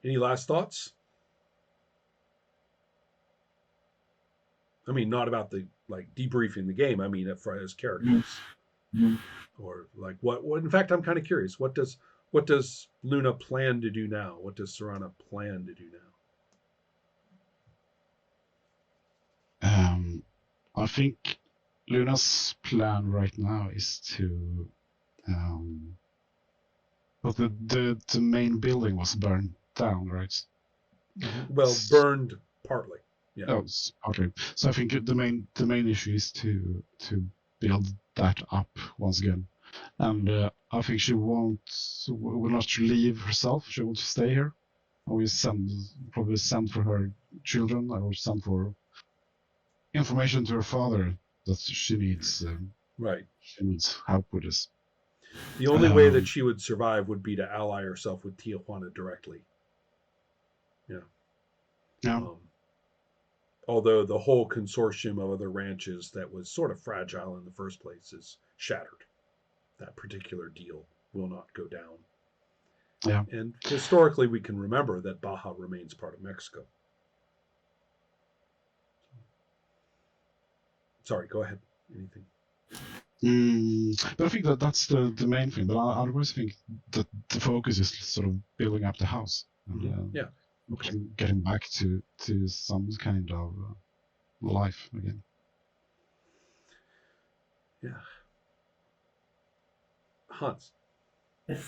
Any last thoughts? I mean, not about the like debriefing the game. I mean, as characters, Mhm. or like what. In fact, I'm kind of curious. What does Luna plan to do now? What does Serana plan to do now? Um, I think Luna's plan right now is to, um, but the main building was burned down, right? Well, burned partly. Yeah. Oh, partly. So I think the main issue is to build that up once again, and I think she will not leave herself. She wants to stay here. Always probably send for her children, or send for information to her father that Right. she needs help with this. The only way that Um, she would survive would be to ally herself with Tijuana directly. Yeah. yeah, Um, Although the whole consortium of other ranches that was sort of fragile in the first place is shattered. That particular deal will not go down. yeah. And historically, we can remember that Baja remains part of Mexico. Sorry, go ahead. Anything? But I think that's the main thing. But I always think that the focus is sort of building up the house and Yeah. Okay. getting back to some kind of life again. Yeah. Hans.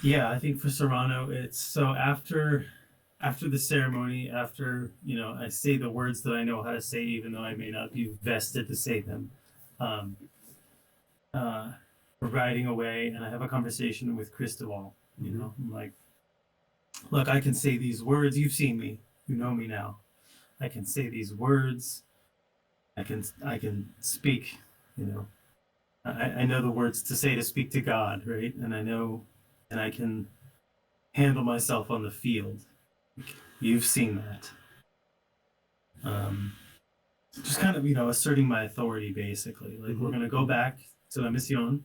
Yeah, I think for Serrano, it's so after the ceremony, after I say the words that I know how to say, even though I may not be vested to say them. Um, uh, we're riding away, and I have a conversation with Cristobal. I'm like, look, I can say these words. You've seen me. You know me now. I can say these words. I can speak. You know, I know the words to say to speak to God, right? And I know, and I can handle myself on the field. You've seen that. Um, just kind of, asserting my authority, basically. Like, we're going to go back to La Mission,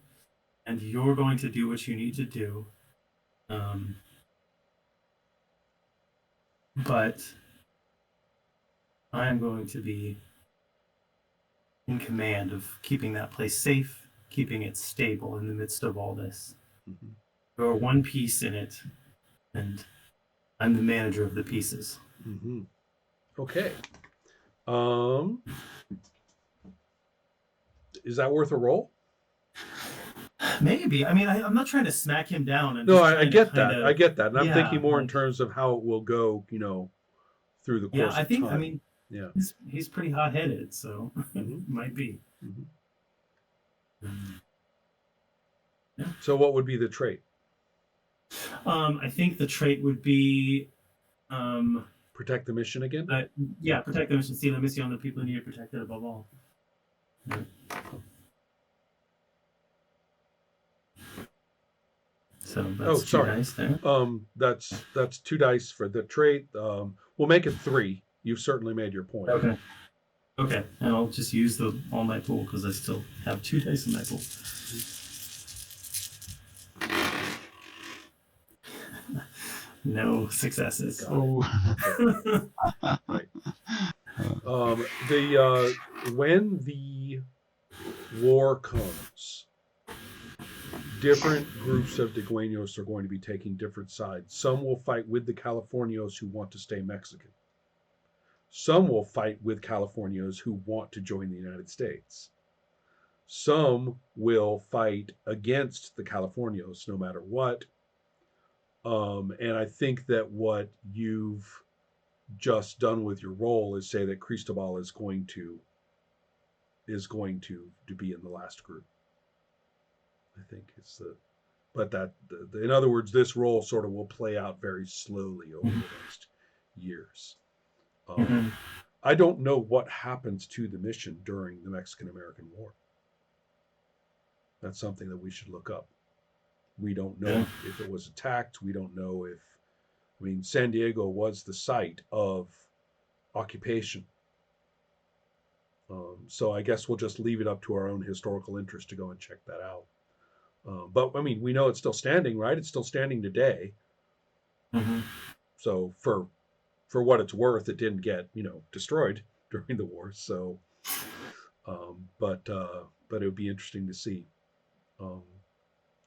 and you're going to do what you need to do. But I am going to be in command of keeping that place safe, keeping it stable in the midst of all this. Mm-hmm. You're one piece in it, and I'm the manager of the pieces. Mm-hmm. Okay. Um, is that worth a roll? Maybe. I mean, I'm not trying to smack him down. I'm No, just I trying to get kind that. I of, get that. And I'm yeah, thinking more in like, terms of how it will go, through the yeah. course I of think. I time. mean, Yeah. he's pretty hot headed, so Mm-hmm. might be. Mm-hmm. Yeah. So, what would be the trait? I think the trait would be, Protect the mission again? yeah, protect the mission, see the mission, the people who need to protect it above all. Yeah. So that's two Sorry. dice there. That's 2 dice for the trait. We'll make it 3. You've certainly made your point. Okay. Okay, and I'll just use all my pool because I still have 2 dice in my pool. No successes. Oh, Right. When the war comes, different groups of Degüenos are going to be taking different sides. Some will fight with the Californios who want to stay Mexican. Some will fight with Californios who want to join the United States. Some will fight against the Californios no matter what. And I think that what you've just done with your role is say that Cristobal is going to be in the last group. I think it's the but that in other words, this role sort of will play out very slowly over the next years. Mhm. I don't know what happens to the mission during the Mexican American War. That's something that we should look up. We don't know if it was attacked. We don't know if, I mean, San Diego was the site of occupation. So I guess we'll just leave it up to our own historical interest to go and check that out. But I mean, we know it's still standing, right? It's still standing today. Mhm. So for what it's worth, it didn't get destroyed during the war. So, but it would be interesting to see um,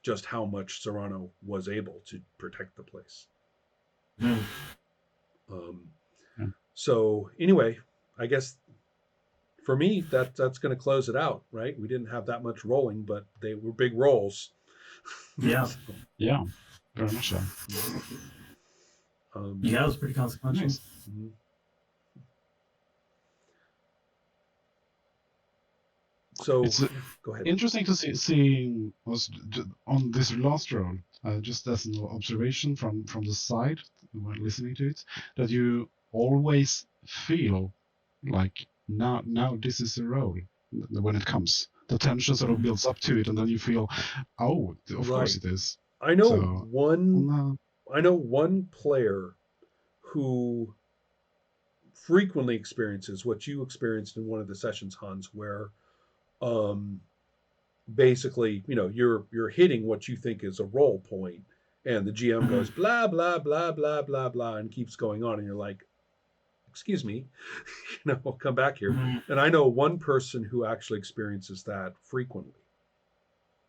just how much Serrano was able to protect the place. Mm. Um, Yeah. so anyway, I guess for me that's going to close it out, right? We didn't have that much rolling, but they were big rolls. Yeah. So, Yeah, very much so. Yeah, it was pretty consequential. Nice. mhm. So It's go ahead. interesting to see on this last roll, just as an observation from the side when listening to it, that you always feel like now this is a roll when it comes. The tension sort of builds up to it, and then you feel, oh, of course Right. it is. I know So no, one player who frequently experiences what you experienced in one of the sessions, Hans, where um, basically, you're hitting what you think is a roll point, and the GM goes blah blah blah blah blah blah and keeps going on, and you're like, excuse me, come back here. Mhm. And I know one person who actually experiences that frequently.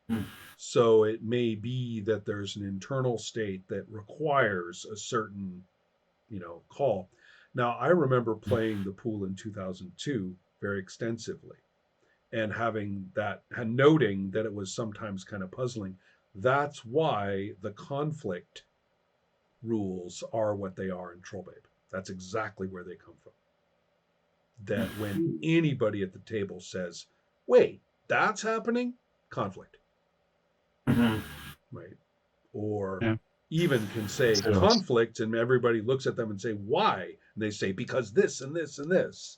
Mm. So it may be that there's an internal state that requires a certain, call. Now, I remember playing the pool in 2002 very extensively and having that and noting that it was sometimes kind of puzzling. That's why the conflict rules are what they are in Trollbabe. That's exactly where they come from. That when anybody at the table says, wait, that's happening, conflict, Mhm. right? Or yeah, even can say so conflict, and everybody looks at them and say, why? And they say, because this and this and this.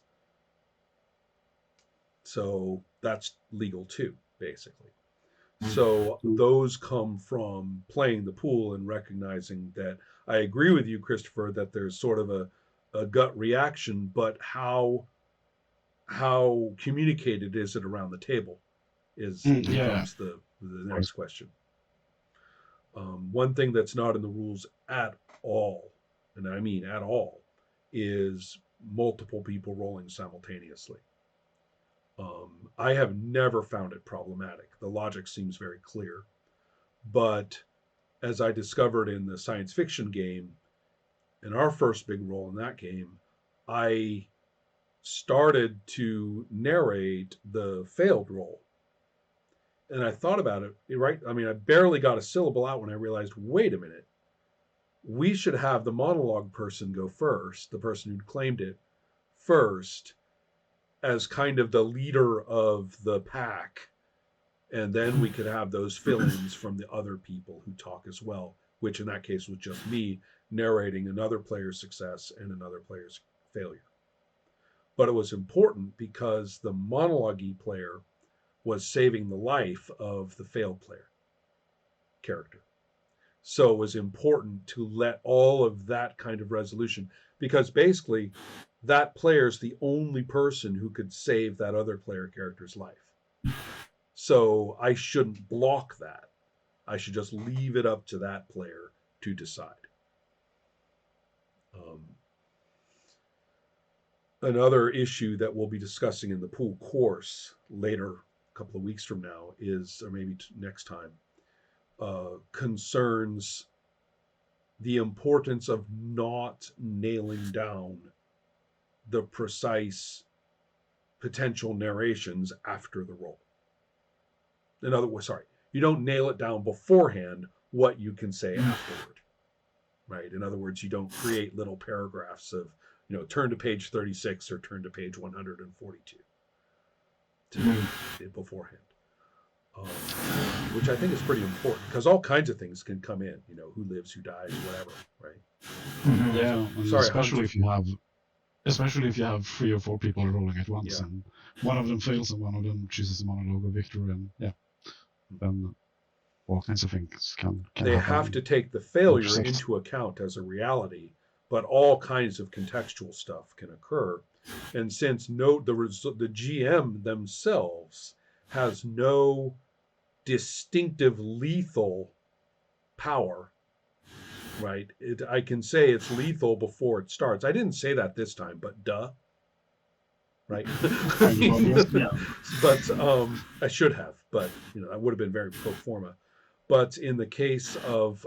So that's legal too, basically. So those come from playing the pool and recognizing that I agree with you, Christopher, that there's sort of a gut reaction, but how communicated is it around the table is yeah, becomes the next question. One thing that's not in the rules at all, and I mean at all, is multiple people rolling simultaneously. I have never found it problematic. The logic seems very clear. But as I discovered in the science fiction game, in our first big role in that game, I started to narrate the failed roll. And I thought about it, right? I mean, I barely got a syllable out when I realized, wait a minute, we should have the monologue person go first, the person who claimed it first, as kind of the leader of the pack. And then we could have those fill-ins from the other people who talk as well, which in that case was just me narrating another player's success and another player's failure. But it was important because the monologue player was saving the life of the failed player character. So it was important to let all of that kind of resolution, because basically that player is the only person who could save that other player character's life. So I shouldn't block that. I should just leave it up to that player to decide. Another issue that we'll be discussing in the pool course later, a couple of weeks from now, is, or maybe next time, concerns the importance of not nailing down the precise potential narrations after the roll. In other words, sorry, you don't nail it down beforehand what you can say afterward, right? In other words, you don't create little paragraphs of, turn to page 36 or turn to page 142 to do it beforehand. Which I think is pretty important, because all kinds of things can come in, who lives, who dies, whatever, right? yeah, and Sorry, especially Hans. if you have 3 or 4 people rolling at once, Yeah. and one of them fails and one of them chooses a monologue or victory, and then all kinds of things can They happen. have to take the failure into account as a reality, but all kinds of contextual stuff can occur. And since the GM themselves has no distinctive lethal power, right? I can say it's lethal before it starts. I didn't say that this time, but duh, right? Yeah. But I should have, but that would have been very pro forma. But in the case of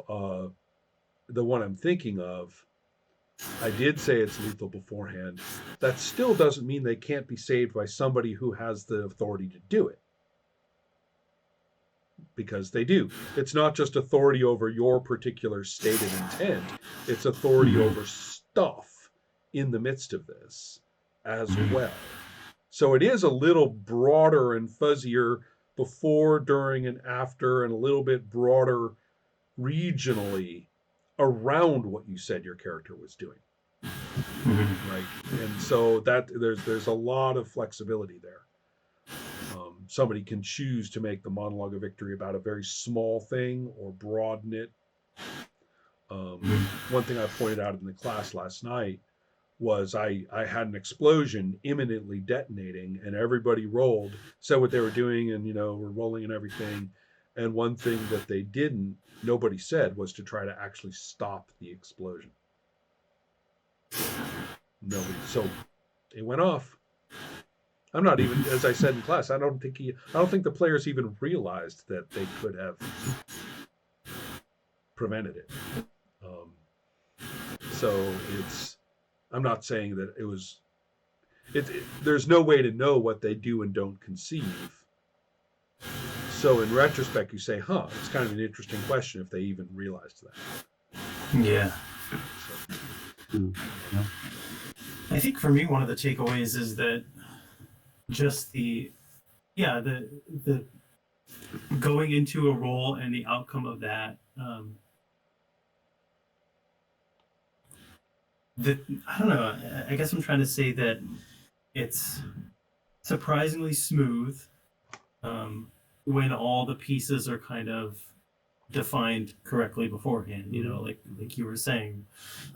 the one I'm thinking of, I did say it's lethal beforehand. That still doesn't mean they can't be saved by somebody who has the authority to do it. Because they do. It's not just authority over your particular stated intent, it's authority over stuff in the midst of this as well. So it is a little broader and fuzzier before, during, and after, and a little bit broader regionally around what you said your character was doing. Right? And so that there's a lot of flexibility there. Somebody can choose to make the monologue of victory about a very small thing or broaden it. One thing I pointed out in the class last night was I had an explosion imminently detonating, and everybody rolled, said what they were doing, and were rolling and everything. And one thing that they didn't, nobody said, was to try to actually stop the explosion. Nobody. So it went off. I'm not even, as I said in class, I don't think the players even realized that they could have prevented it. So I'm not saying that it was. There's no way to know what they do and don't conceive. So in retrospect, you say, it's kind of an interesting question if they even realized that. Yeah. So. I think for me, one of the takeaways is that just the going into a role and the outcome of that, I don't know, I guess I'm trying to say that it's surprisingly smooth when all the pieces are kind of defined correctly beforehand, like you were saying,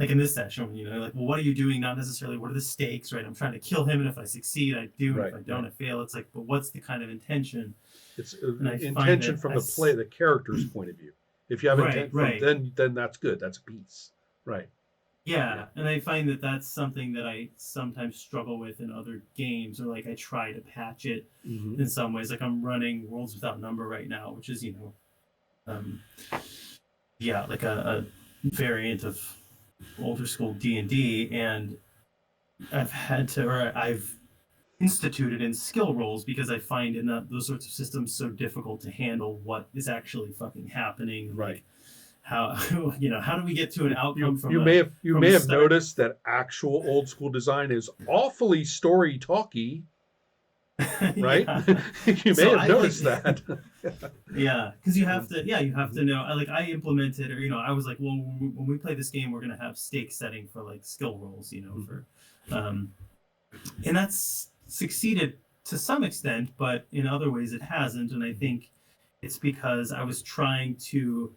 like in this session, like, well, what are you doing? Not necessarily what are the stakes, right? I'm trying to kill him, and if I succeed, I do, and if I don't, I fail. It's like, but what's the kind of intention? It's intention from the character's point of view. If you have intent, then that's good. That's a piece, right? Yeah, and I find that that's something that I sometimes struggle with in other games, or like I try to patch it in some ways. Like I'm running Worlds Without Number right now, which is like a variant of older school D&D, and I've instituted in skill rolls because I find in those sorts of systems so difficult to handle what is actually fucking happening. Right. Like how how do we get to an outcome from you may have noticed that actual old school design is awfully story talky. Right? You may have noticed that. Yeah, because you have to know. Like I implemented, or I was like, well, when we play this game, we're gonna have stake setting for like skill rolls, for, and that's succeeded to some extent, but in other ways it hasn't. And I think it's because I was trying to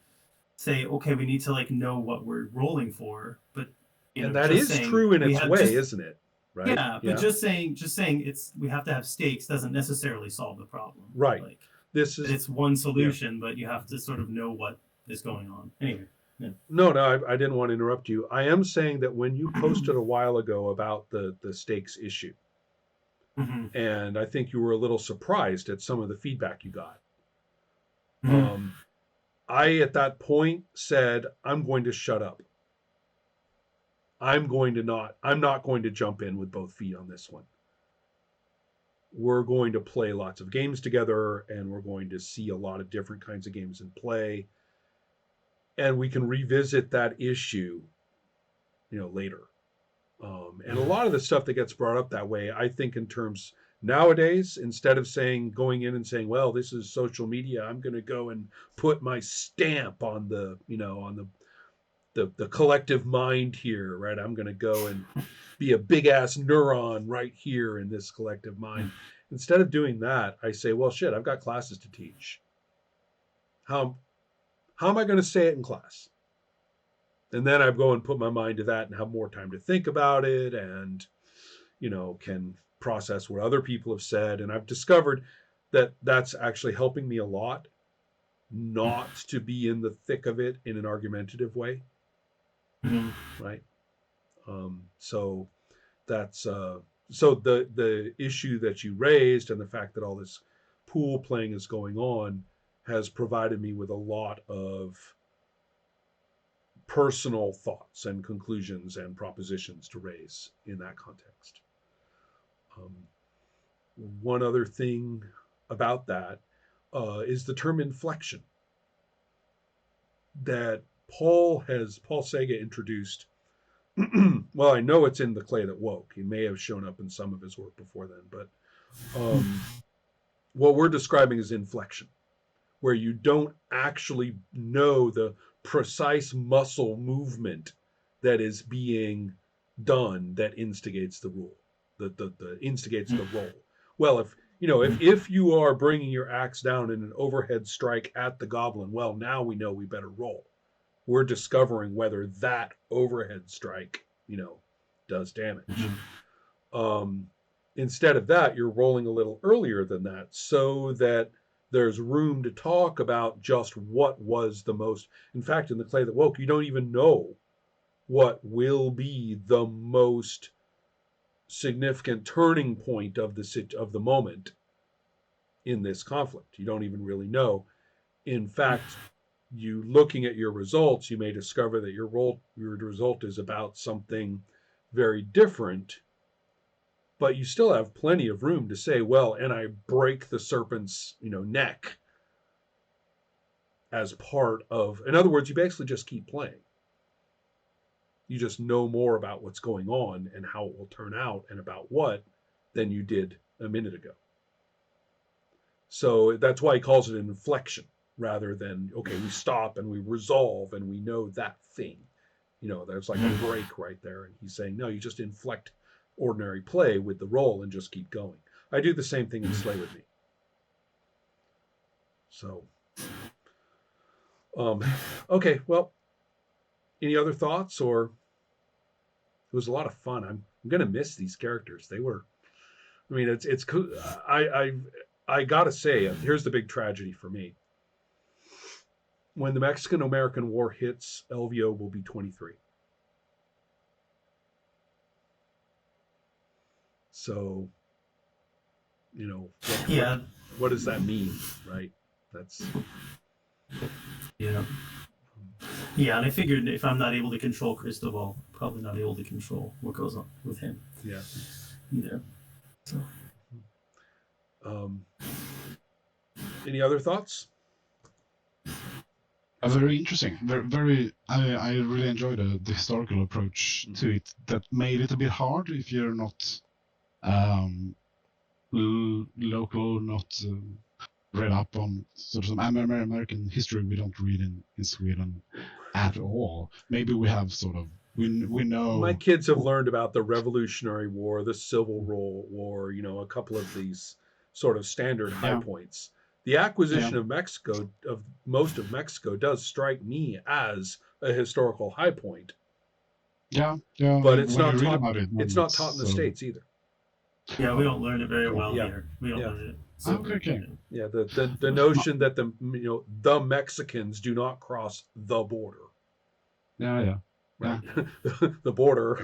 say, okay, we need to like know what we're rolling for, but and that is true in its way, isn't it? Right? Yeah, but just saying we have to have stakes doesn't necessarily solve the problem. Right. Like it's one solution, but you have to sort of know what is going on. Anyway. Yeah. No, I didn't want to interrupt you. I am saying that when you posted a while ago about the stakes issue, and I think you were a little surprised at some of the feedback you got. I at that point said, I'm going to shut up. I'm not going to jump in with both feet on this one. We're going to play lots of games together, and we're going to see a lot of different kinds of games in play. And we can revisit that issue, later. And a lot of the stuff that gets brought up that way, I think in terms nowadays, instead of going in and saying, well, this is social media, I'm going to go and put my stamp on the collective mind here, right? I'm going to go and be a big ass neuron right here in this collective mind. Instead of doing that, I say, well, shit, I've got classes to teach. How am I going to say it in class? And then I go and put my mind to that and have more time to think about it, and can process what other people have said. And I've discovered that that's actually helping me a lot, not to be in the thick of it in an argumentative way. Mhm. right? So that's so the issue that you raised and the fact that all this pool playing is going on has provided me with a lot of personal thoughts and conclusions and propositions to raise in that context. Um, one other thing about that is the term inflection that Paul Saga introduced. Well, I know it's in The Clay That Woke. He may have shown up in some of his work before then, but what we're describing is inflection, where you don't actually know the precise muscle movement that is being done that instigates the rule, the instigates the roll. Well, if you are bringing your axe down in an overhead strike at the goblin, well, now we know we better roll. We're discovering whether that overhead strike, does damage. Um, Instead of that, you're rolling a little earlier than that so that there's room to talk about just what was the most. In fact, in The Clay That Woke, you don't even know what will be the most significant turning point of the moment in this conflict. You don't even really know. In fact, you looking at your results, you may discover that your result is about something very different, but you still have plenty of room to say, well, and I break the serpent's, neck as part of. In other words, you basically just keep playing. You just know more about what's going on and how it will turn out and about what than you did a minute ago. So that's why he calls it an inflection rather than, okay, we stop and we resolve and we know that thing. There's like a break right there. And he's saying, no, you just inflect ordinary play with the roll and just keep going. I do the same thing in Slay With Me. So, okay, well, any other thoughts? Or it was a lot of fun. I'm gonna miss these characters. They were, I mean, it's cool. I gotta say, here's the big tragedy for me. When the Mexican-American War hits, Elvio will be 23. So, Yeah. what does that mean, right? That's Yeah. Yeah, and I figured if I'm not able to control Cristobal, probably not able to control what goes on with him. Yeah. Either. So. Any other thoughts? Very interesting. Very. I really enjoyed the historical approach to it. That made it a bit hard if you're not local, not read up on sort of some American history. We don't read in Sweden at all. Maybe we have sort of we know. My kids have learned about the Revolutionary War, the Civil War, a couple of these sort of standard high points. The acquisition of Mexico, of most of Mexico, does strike me as a historical high point. Yeah. But it's not taught. It's not taught in the States either. Yeah, we don't learn it very well here. We don't learn it. So, okay. Yeah, the notion that the Mexicans do not cross the border. Yeah. Right. The border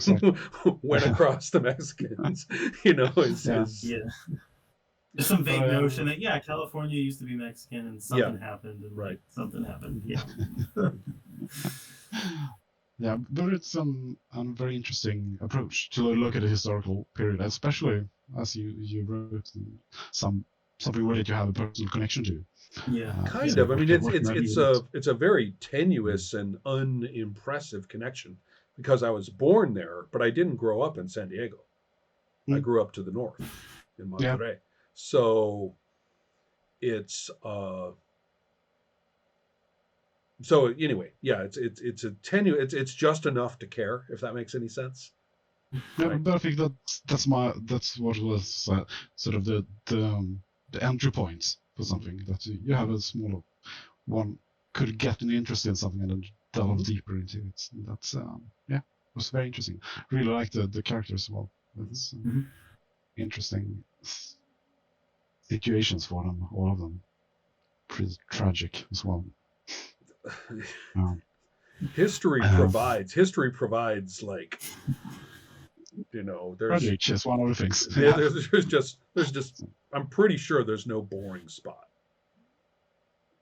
went across the Mexicans. There's some vague notion that California used to be Mexican and something happened and right. Something happened. Yeah. Yeah, but it's a very interesting approach to look at a historical period, especially as you wrote something where you have a personal connection to. Yeah, kind of. I mean, it's a very tenuous and unimpressive connection because I was born there, but I didn't grow up in San Diego. I grew up to the north in Monterrey. Yeah. So it's so anyway, it's a tenuous. It's just enough to care, if that makes any sense. Yeah, right? But I think that's what was sort of the entry point for something, that you have a small one could get an interest in something and then delve deeper into it. That's it was very interesting. Really liked the characters as well. It's interesting situations for them, all of them. Pretty tragic as well. History provides like, there's Frederick is one of the things. yeah, there's just I'm pretty sure there's no boring spot.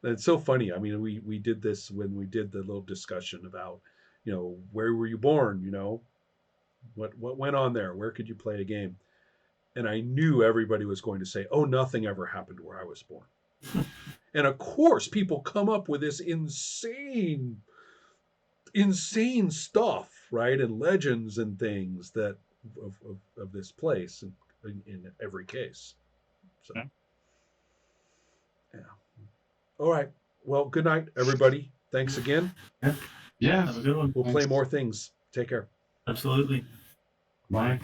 It's so funny. I mean, we did this when we did the little discussion about, where were you born? What went on there? Where could you play a game? And I knew everybody was going to say, "Oh, nothing ever happened where I was born." And of course, people come up with this insane stuff, right? And legends and things that of this place in every case. So, Yeah. yeah. All right. Well, good night, everybody. Thanks again. Yeah. Have a good one. We'll play more things. Take care. Absolutely. Bye.